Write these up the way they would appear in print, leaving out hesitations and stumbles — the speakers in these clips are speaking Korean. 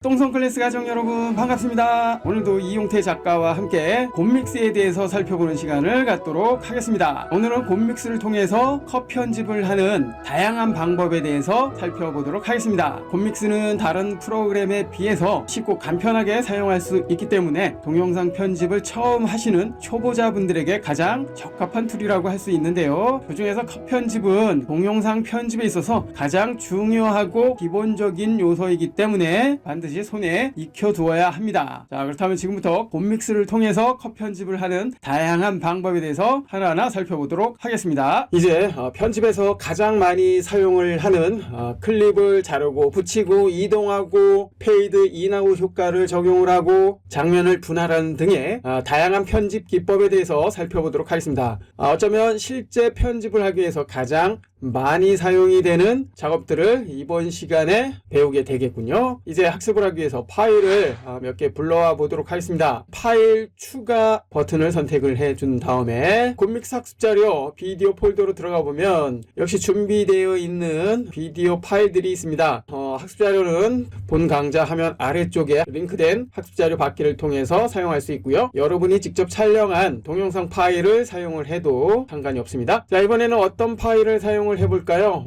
똥손 클래스 가족 여러분 반갑습니다. 오늘도 이용태 작가와 함께 곰믹스에 대해서 살펴보는 시간을 갖도록 하겠습니다. 오늘은 곰믹스를 통해서 컷 편집을 하는 다양한 방법에 대해서 살펴보도록 하겠습니다. 곰믹스는 다른 프로그램에 비해서 쉽고 간편하게 사용할 수 있기 때문에 동영상 편집을 처음 하시는 초보자분들에게 가장 적합한 툴이라고 할 수 있는데요. 그 중에서 컷 편집은 동영상 편집에 있어서 가장 중요하고 기본적인 요소이기 때문에 반드시 손에 익혀두어야 합니다. 자, 그렇다면 지금부터 곰믹스를 통해서 컷 편집을 하는 다양한 방법에 대해서 하나하나 살펴보도록 하겠습니다. 이제 편집에서 가장 많이 사용을 하는 클립을 자르고 붙이고 이동하고 페이드 인아웃 효과를 적용을 하고 장면을 분할하는 등의 다양한 편집 기법에 대해서 살펴보도록 하겠습니다. 어쩌면 실제 편집을 하기 위해서 가장 많이 사용이 되는 작업들을 이번 시간에 배우게 되겠군요. 이제 학습을 하기 위해서 파일을 몇 개 불러와 보도록 하겠습니다. 파일 추가 버튼을 선택을 해준 다음에 곰믹스 학습자료 비디오 폴더로 들어가 보면 역시 준비되어 있는 비디오 파일들이 있습니다. 학습자료는 본 강좌 화면 아래쪽에 링크된 학습자료 받기를 통해서 사용할 수 있고요. 여러분이 직접 촬영한 동영상 파일을 사용을 해도 상관이 없습니다. 자, 이번에는 어떤 파일을 사용을 해볼까요?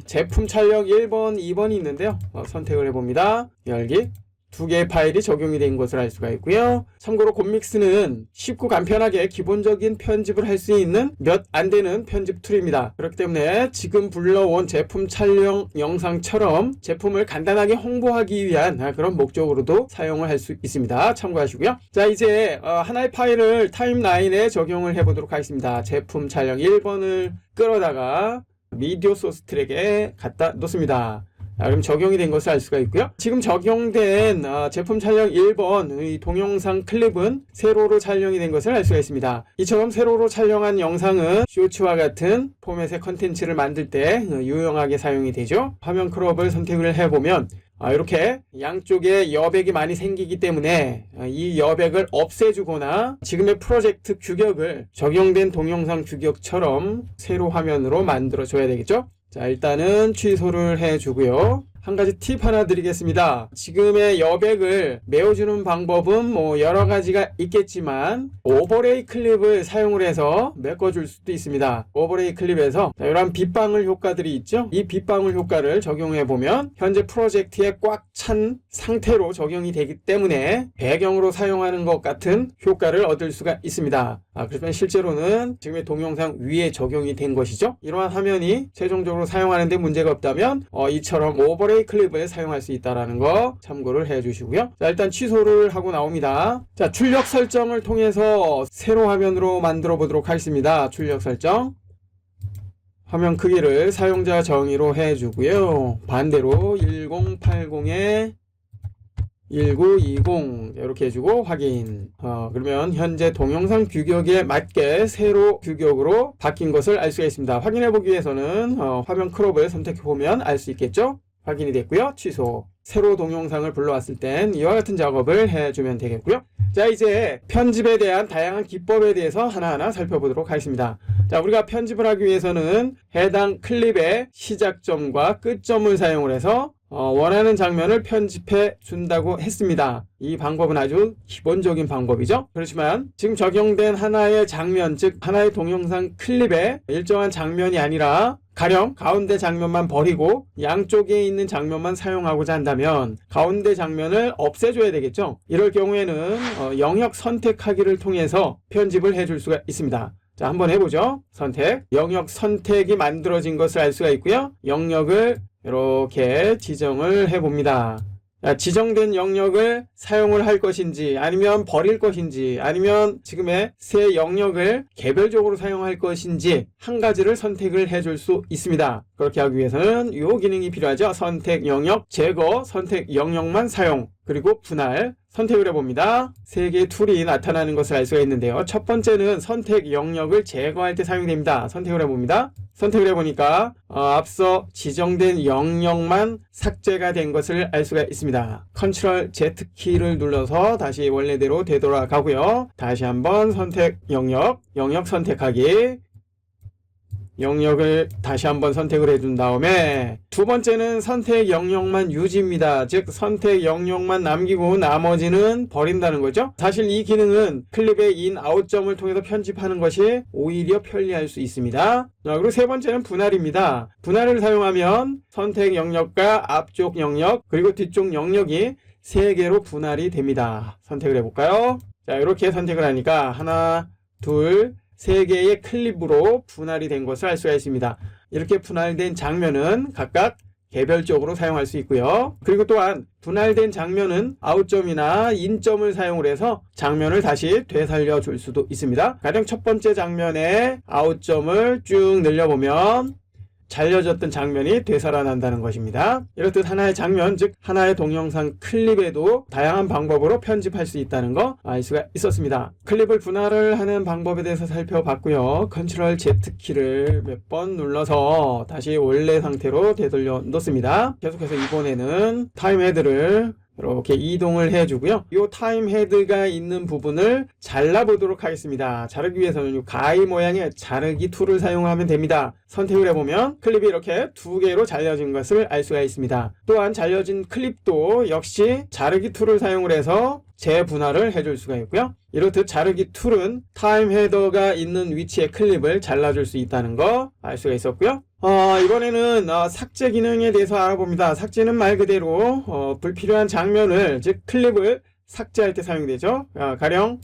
제품 촬영 1번, 2번이 있는데요. 선택을 해봅니다. 열기. 두 개의 파일이 적용이 된 것을 알 수가 있고요. 참고로 곰믹스는 쉽고 간편하게 기본적인 편집을 할 수 있는 몇 안 되는 편집 툴입니다. 그렇기 때문에 지금 불러온 제품 촬영 영상처럼 제품을 간단하게 홍보하기 위한 그런 목적으로도 사용을 할 수 있습니다. 참고하시고요. 자, 이제 하나의 파일을 타임라인에 적용을 해보도록 하겠습니다. 제품 촬영 1번을 끌어다가 미디어 소스 트랙에 갖다 놓습니다. 그럼 적용이 된 것을 알 수가 있고요. 지금 적용된 제품 촬영 1번 이 동영상 클립은 세로로 촬영이 된 것을 알 수가 있습니다. 이처럼 세로로 촬영한 영상은 쇼츠와 같은 포맷의 컨텐츠를 만들 때 유용하게 사용이 되죠. 화면 크롭을 선택을 해보면 이렇게 양쪽에 여백이 많이 생기기 때문에 이 여백을 없애주거나 지금의 프로젝트 규격을 적용된 동영상 규격처럼 세로 화면으로 만들어 줘야 되겠죠. 자, 일단은 취소를 해주고요. 한 가지 팁 하나 드리겠습니다. 지금의 여백을 메워주는 방법은 여러 가지가 있겠지만 오버레이 클립을 사용을 해서 메꿔줄 수도 있습니다. 오버레이 클립에서 이런 빗방울 효과들이 있죠. 이 빗방울 효과를 적용해보면 현재 프로젝트에 꽉 찬 상태로 적용이 되기 때문에 배경으로 사용하는 것 같은 효과를 얻을 수가 있습니다. 그렇지만 실제로는 지금의 동영상 위에 적용이 된 것이죠. 이러한 화면이 최종적으로 사용하는데 문제가 없다면 이처럼 오버레이 클립을 사용할 수 있다는 거 참고를 해주시고요. 자, 일단 취소를 하고 나옵니다. 자, 출력 설정을 통해서 세로 화면으로 만들어 보도록 하겠습니다. 출력 설정. 화면 크기를 사용자 정의로 해주고요. 반대로 1080에 1920 이렇게 해주고 확인. 그러면 현재 동영상 규격에 맞게 세로 규격으로 바뀐 것을 알 수가 있습니다. 확인해 보기 위해서는 화면 크롭을 선택해 보면 알 수 있겠죠. 확인이 됐고요. 취소. 세로 동영상을 불러왔을 땐 이와 같은 작업을 해주면 되겠고요. 자, 이제 편집에 대한 다양한 기법에 대해서 하나하나 살펴보도록 하겠습니다. 자, 우리가 편집을 하기 위해서는 해당 클립의 시작점과 끝점을 사용을 해서 원하는 장면을 편집해 준다고 했습니다. 이 방법은 아주 기본적인 방법이죠. 그렇지만 지금 적용된 하나의 장면, 즉 하나의 동영상 클립에 일정한 장면이 아니라 가령 가운데 장면만 버리고 양쪽에 있는 장면만 사용하고자 한다면 가운데 장면을 없애줘야 되겠죠. 이럴 경우에는 영역 선택하기를 통해서 편집을 해줄 수가 있습니다. 자, 한번 해보죠. 선택. 영역 선택이 만들어진 것을 알 수가 있고요. 영역을 이렇게 지정을 해봅니다. 지정된 영역을 사용을 할 것인지 아니면 버릴 것인지 아니면 지금의 새 영역을 개별적으로 사용할 것인지 한 가지를 선택을 해줄 수 있습니다. 그렇게 하기 위해서는 이 기능이 필요하죠. 선택 영역, 제거, 선택 영역만 사용, 그리고 분할 선택을 해봅니다. 세 개의 툴이 나타나는 것을 알 수가 있는데요. 첫 번째는 선택 영역을 제거할 때 사용됩니다. 선택을 해봅니다. 선택을 해보니까 앞서 지정된 영역만 삭제가 된 것을 알 수가 있습니다. Ctrl Z키를 눌러서 다시 원래대로 되돌아가고요. 다시 한번 선택 영역, 영역 선택하기, 영역을 다시 한번 선택을 해준 다음에 두 번째는 선택 영역만 유지입니다. 즉 선택 영역만 남기고 나머지는 버린다는 거죠. 사실 이 기능은 클립의 인, 아웃점을 통해서 편집하는 것이 오히려 편리할 수 있습니다. 그리고 세 번째는 분할입니다. 분할을 사용하면 선택 영역과 앞쪽 영역 그리고 뒤쪽 영역이 3개로 분할이 됩니다. 선택을 해볼까요? 자, 이렇게 선택을 하니까 하나, 둘, 3개의 클립으로 분할이 된 것을 알 수가 있습니다. 이렇게 분할된 장면은 각각 개별적으로 사용할 수 있고요. 그리고 또한 분할된 장면은 아웃점이나 인점을 사용을 해서 장면을 다시 되살려 줄 수도 있습니다. 가령 첫 번째 장면에 아웃점을 쭉 늘려보면 잘려졌던 장면이 되살아난다는 것입니다. 이렇듯 하나의 장면, 즉 하나의 동영상 클립에도 다양한 방법으로 편집할 수 있다는 거 알 수가 있었습니다. 클립을 분할을 하는 방법에 대해서 살펴봤고요. 컨트롤 Z키를 몇 번 눌러서 다시 원래 상태로 되돌려 놓습니다. 계속해서 이번에는 타임 헤드를 이렇게 이동을 해주고요. 이 타임 헤드가 있는 부분을 잘라보도록 하겠습니다. 자르기 위해서는 이 가위 모양의 자르기 툴을 사용하면 됩니다. 선택을 해보면 클립이 이렇게 2개로 잘려진 것을 알 수가 있습니다. 또한 잘려진 클립도 역시 자르기 툴을 사용을 해서 재분할을 해줄 수가 있고요. 이렇듯 자르기 툴은 타임 헤더가 있는 위치의 클립을 잘라줄 수 있다는 거 알 수가 있었고요. 이번에는 삭제 기능에 대해서 알아봅니다. 삭제는 말 그대로 불필요한 장면을, 즉 클립을 삭제할 때 사용되죠. 가령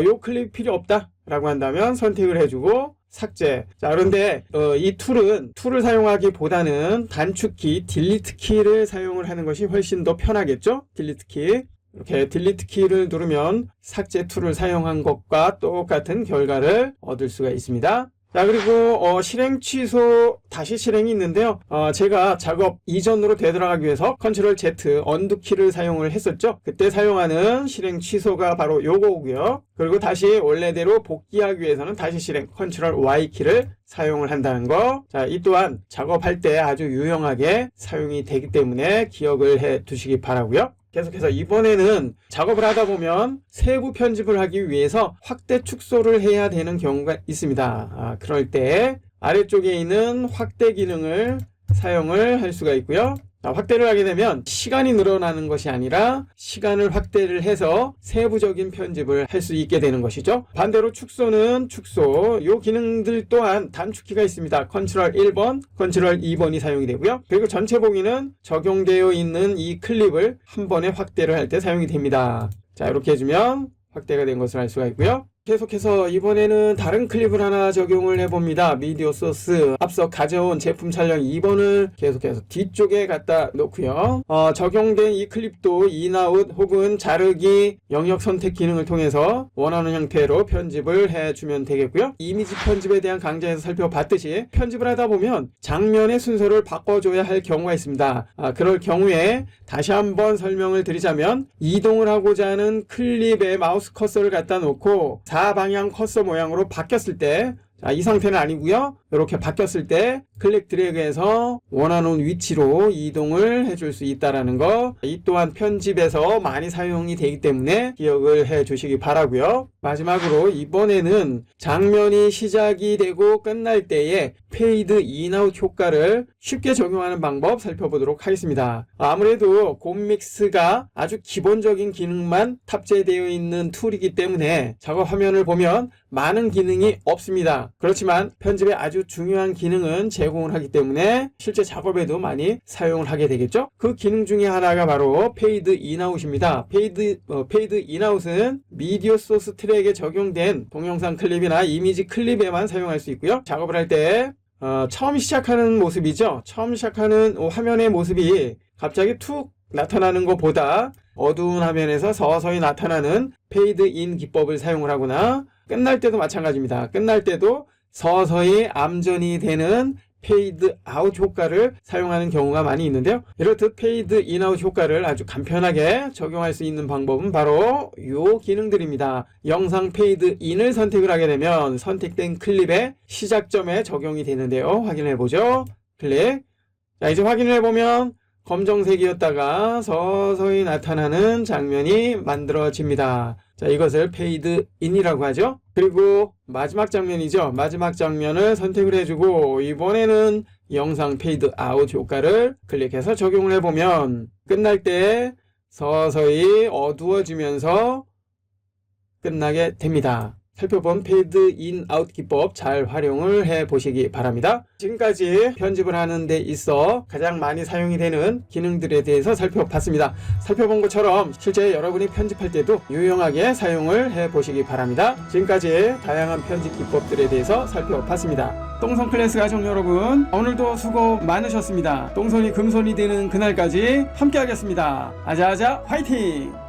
요 클립 필요 없다 라고 한다면 선택을 해주고 삭제. 자, 그런데 이 툴을 사용하기보다는 단축키 딜리트 키를 사용을 하는 것이 훨씬 더 편하겠죠. 딜리트 키. 이렇게 딜리트 키를 누르면 삭제 툴을 사용한 것과 똑같은 결과를 얻을 수가 있습니다. 자, 그리고 실행 취소 다시 실행이 있는데요. 제가 작업 이전으로 되돌아가기 위해서 컨트롤 Z 언두 키를 사용을 했었죠. 그때 사용하는 실행 취소가 바로 요거고요. 그리고 다시 원래대로 복귀하기 위해서는 다시 실행 컨트롤 Y 키를 사용을 한다는 거. 자, 이 또한 작업할 때 아주 유용하게 사용이 되기 때문에 기억을 해 두시기 바라고요. 계속해서 이번에는 작업을 하다 보면 세부 편집을 하기 위해서 확대 축소를 해야 되는 경우가 있습니다. 그럴 때 아래쪽에 있는 확대 기능을 사용을 할 수가 있고요. 확대를 하게 되면 시간이 늘어나는 것이 아니라 시간을 확대를 해서 세부적인 편집을 할 수 있게 되는 것이죠. 반대로 축소는 축소, 이 기능들 또한 단축키가 있습니다. 컨트롤 1번, 컨트롤 2번이 사용이 되고요. 그리고 전체 보기는 적용되어 있는 이 클립을 한 번에 확대를 할 때 사용이 됩니다. 자, 이렇게 해주면 확대가 된 것을 알 수가 있고요. 계속해서 이번에는 다른 클립을 하나 적용을 해봅니다. 미디어 소스, 앞서 가져온 제품 촬영 2번을 계속해서 뒤쪽에 갖다 놓고요. 적용된 이 클립도 인아웃 혹은 자르기 영역 선택 기능을 통해서 원하는 형태로 편집을 해주면 되겠고요. 이미지 편집에 대한 강좌에서 살펴봤듯이 편집을 하다 보면 장면의 순서를 바꿔줘야 할 경우가 있습니다. 그럴 경우에 다시 한번 설명을 드리자면 이동을 하고자 하는 클립에 마우스 커서를 갖다 놓고 4방향 커서 모양으로 바뀌었을 때, 자, 이 상태는 아니고요. 이렇게 바뀌었을 때 클릭 드래그해서 원하는 위치로 이동을 해줄 수 있다는 거, 이 또한 편집에서 많이 사용이 되기 때문에 기억을 해 주시기 바라고요. 마지막으로 이번에는 장면이 시작이 되고 끝날 때에 페이드 인아웃 효과를 쉽게 적용하는 방법 살펴보도록 하겠습니다. 아무래도 곰믹스가 아주 기본적인 기능만 탑재되어 있는 툴이기 때문에 작업 화면을 보면 많은 기능이 없습니다. 그렇지만 편집에 아주 중요한 기능은 제공을 하기 때문에 실제 작업에도 많이 사용을 하게 되겠죠. 그 기능 중에 하나가 바로 페이드 인아웃입니다. 페이드 인아웃은 미디어 소스 트랙에 적용된 동영상 클립이나 이미지 클립에만 사용할 수 있고요. 작업을 할 때 처음 시작하는 모습이죠. 처음 시작하는 화면의 모습이 갑자기 툭 나타나는 것보다 어두운 화면에서 서서히 나타나는 페이드 인 기법을 사용을 하거나, 끝날 때도 마찬가지입니다. 끝날 때도 서서히 암전이 되는 페이드 아웃 효과를 사용하는 경우가 많이 있는데요. 이렇듯 페이드 인 아웃 효과를 아주 간편하게 적용할 수 있는 방법은 바로 이 기능들입니다. 영상 페이드 인을 선택을 하게 되면 선택된 클립의 시작점에 적용이 되는데요. 확인해 보죠. 클릭. 자, 이제 확인을 해보면 검정색이었다가 서서히 나타나는 장면이 만들어집니다. 자, 이것을 페이드 인이라고 하죠. 그리고 마지막 장면이죠. 마지막 장면을 선택을 해주고 이번에는 영상 페이드 아웃 효과를 클릭해서 적용을 해보면 끝날 때 서서히 어두워지면서 끝나게 됩니다. 살펴본 페이드 인 아웃 기법 잘 활용을 해 보시기 바랍니다. 지금까지 편집을 하는 데 있어 가장 많이 사용이 되는 기능들에 대해서 살펴봤습니다. 살펴본 것처럼 실제 여러분이 편집할 때도 유용하게 사용을 해 보시기 바랍니다. 지금까지 다양한 편집 기법들에 대해서 살펴봤습니다. 똥손 클래스 가족 여러분, 오늘도 수고 많으셨습니다. 똥손이 금손이 되는 그날까지 함께 하겠습니다. 아자아자 화이팅!